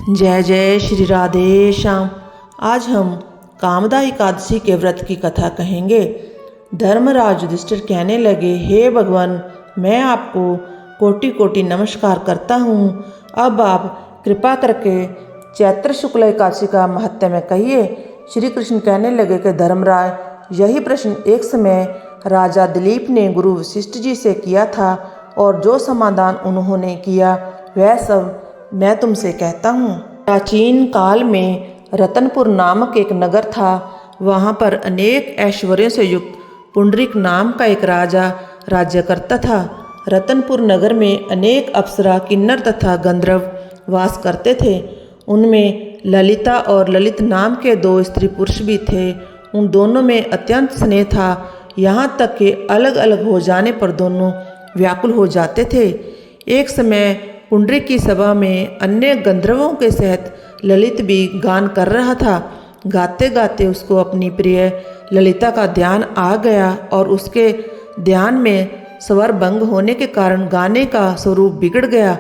जय जय श्री राधे श्याम। आज हम कामदा एकादशी के व्रत की कथा कहेंगे। धर्मराज युधिष्ठिर कहने लगे, हे भगवान, मैं आपको कोटि कोटि नमस्कार करता हूँ। अब आप कृपा करके चैत्र शुक्ल एकादशी का महत्व में कहिए। श्री कृष्ण कहने लगे कि धर्मराज, यही प्रश्न एक समय राजा दिलीप ने गुरु वशिष्ठ जी से किया था और जो समाधान उन्होंने किया वह सब मैं तुमसे कहता हूँ। प्राचीन काल में रतनपुर नामक एक नगर था। वहाँ पर अनेक ऐश्वर्यों से युक्त पुंडरीक नाम का एक राजा राज्य करता था। रतनपुर नगर में अनेक अप्सरा, किन्नर तथा गंधर्व वास करते थे। उनमें ललिता और ललित नाम के दो स्त्री पुरुष भी थे। उन दोनों में अत्यंत स्नेह था, यहाँ तक कि अलग अलग हो जाने पर दोनों व्याकुल हो जाते थे। एक समय पुंडरीक की सभा में अन्य गंधर्वों के सहित ललित भी गान कर रहा था। गाते गाते उसको अपनी प्रिय ललिता का ध्यान आ गया और उसके ध्यान में स्वर भंग होने के कारण गाने का स्वरूप बिगड़ गया।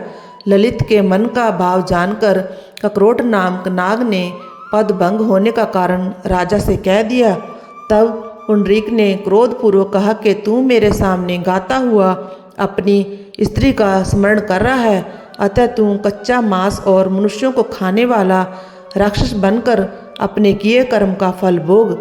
ललित के मन का भाव जानकर ककरोट नामक नाग ने पद भंग होने का कारण राजा से कह दिया। तब पुंडरीक ने क्रोधपूर्वक कहा कि तू मेरे सामने गाता हुआ अपनी स्त्री का स्मरण कर रहा है, अतः तू कच्चा मांस और मनुष्यों को खाने वाला राक्षस बनकर अपने किए कर्म का फल भोग।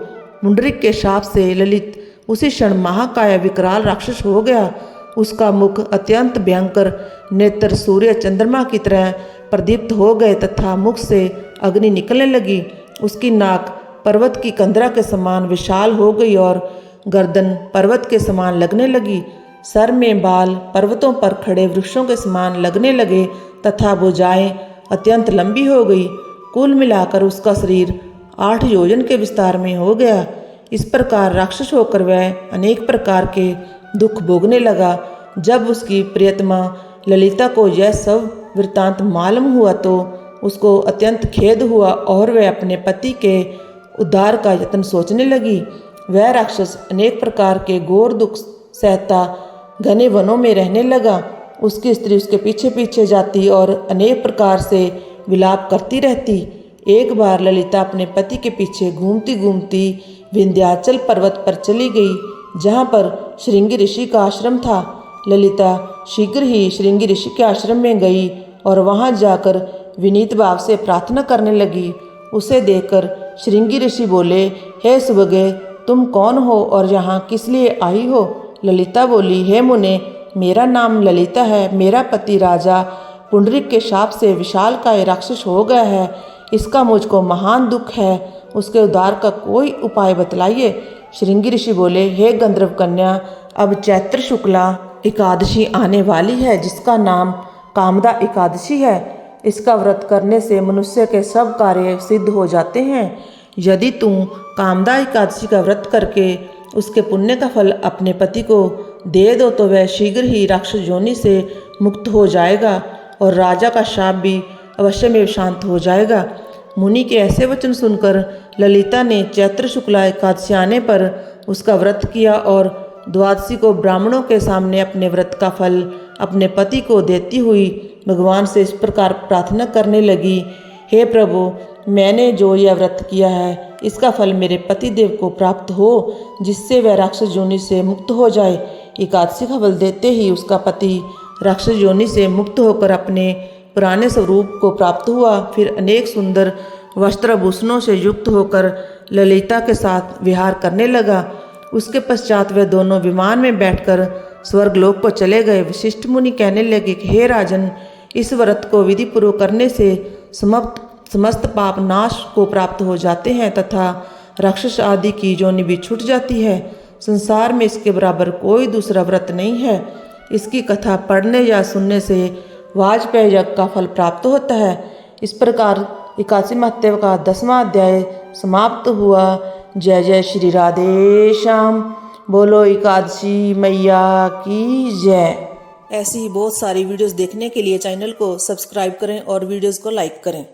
पुंडरीक के शाप से ललित उसी क्षण महाकाय विकराल राक्षस हो गया। उसका मुख अत्यंत भयंकर, नेत्र सूर्य चंद्रमा की तरह प्रदीप्त हो गए तथा मुख से अग्नि निकलने लगी। उसकी नाक पर्वत की कंदरा के समान विशाल हो गई और गर्दन पर्वत के समान लगने लगी। सर में बाल पर्वतों पर खड़े वृक्षों के समान लगने लगे तथा भुजाएं अत्यंत लंबी हो गई। कुल मिलाकर उसका शरीर 8 योजन के विस्तार में हो गया। इस प्रकार राक्षस होकर वह अनेक प्रकार के दुख भोगने लगा। जब उसकी प्रियतमा ललिता को यह सब वृत्तांत मालूम हुआ तो उसको अत्यंत खेद हुआ और वह अपने पति के उद्धार का यत्न सोचने लगी। वह राक्षस अनेक प्रकार के घोर दुख सहता घने वनों में रहने लगा। उसकी स्त्री उसके पीछे पीछे जाती और अनेक प्रकार से विलाप करती रहती। एक बार ललिता अपने पति के पीछे घूमती घूमती विंध्याचल पर्वत पर चली गई, जहाँ पर श्रृंगी ऋषि का आश्रम था। ललिता शीघ्र ही श्रृंगी ऋषि के आश्रम में गई और वहाँ जाकर विनीत भाव से प्रार्थना करने लगी। उसे देखकर श्रृंगी ऋषि बोले, हे सुभगे, तुम कौन हो और यहाँ किस लिए आई हो? ललिता बोली, हे मुने, मेरा नाम ललिता है। मेरा पति राजा पुंडरीक के शाप से विशालकाय राक्षस हो गया है। इसका मुझको महान दुख है। उसके उद्धार का कोई उपाय बतलाइए। श्रृंगी ऋषि बोले, हे गंधर्व कन्या, अब चैत्र शुक्ला एकादशी आने वाली है, जिसका नाम कामदा एकादशी है। इसका व्रत करने से मनुष्य के सब कार्य सिद्ध हो जाते हैं। यदि तुम कामदा एकादशी का व्रत करके उसके पुण्य का फल अपने पति को दे दो तो वह शीघ्र ही राक्षस योनि से मुक्त हो जाएगा और राजा का शाप भी अवश्य में शांत हो जाएगा। मुनि के ऐसे वचन सुनकर ललिता ने चैत्र शुक्ला एकादशी आने पर उसका व्रत किया और द्वादशी को ब्राह्मणों के सामने अपने व्रत का फल अपने पति को देती हुई भगवान से इस प्रकार प्रार्थना करने लगी, हे प्रभु, मैंने जो यह व्रत किया है इसका फल मेरे पति देव को प्राप्त हो, जिससे वह राक्षस योनि से मुक्त हो जाए। एकादशी का फल देते ही उसका पति राक्षस योनि से मुक्त होकर अपने पुराने स्वरूप को प्राप्त हुआ। फिर अनेक सुंदर वस्त्राभूषणों से युक्त होकर ललिता के साथ विहार करने लगा। उसके पश्चात वे दोनों विमान में बैठकर स्वर्गलोक को चले गए। वशिष्ठ मुनि कहने लगे कि हे राजन, इस व्रत को विधि पूर्वक करने से समस्त पाप नाश को प्राप्त हो जाते हैं तथा राक्षस आदि की योनि भी छूट जाती है। संसार में इसके बराबर कोई दूसरा व्रत नहीं है। इसकी कथा पढ़ने या सुनने से वाजपेय यज्ञ का फल प्राप्त होता है। इस प्रकार एकादशी महत्व का 10वां अध्याय समाप्त हुआ। जय जय श्री राधे श्याम। बोलो एकादशी मैया की जय। ऐसी ही बहुत सारी वीडियोस देखने के लिए चैनल को सब्सक्राइब करें और वीडियोस को लाइक करें।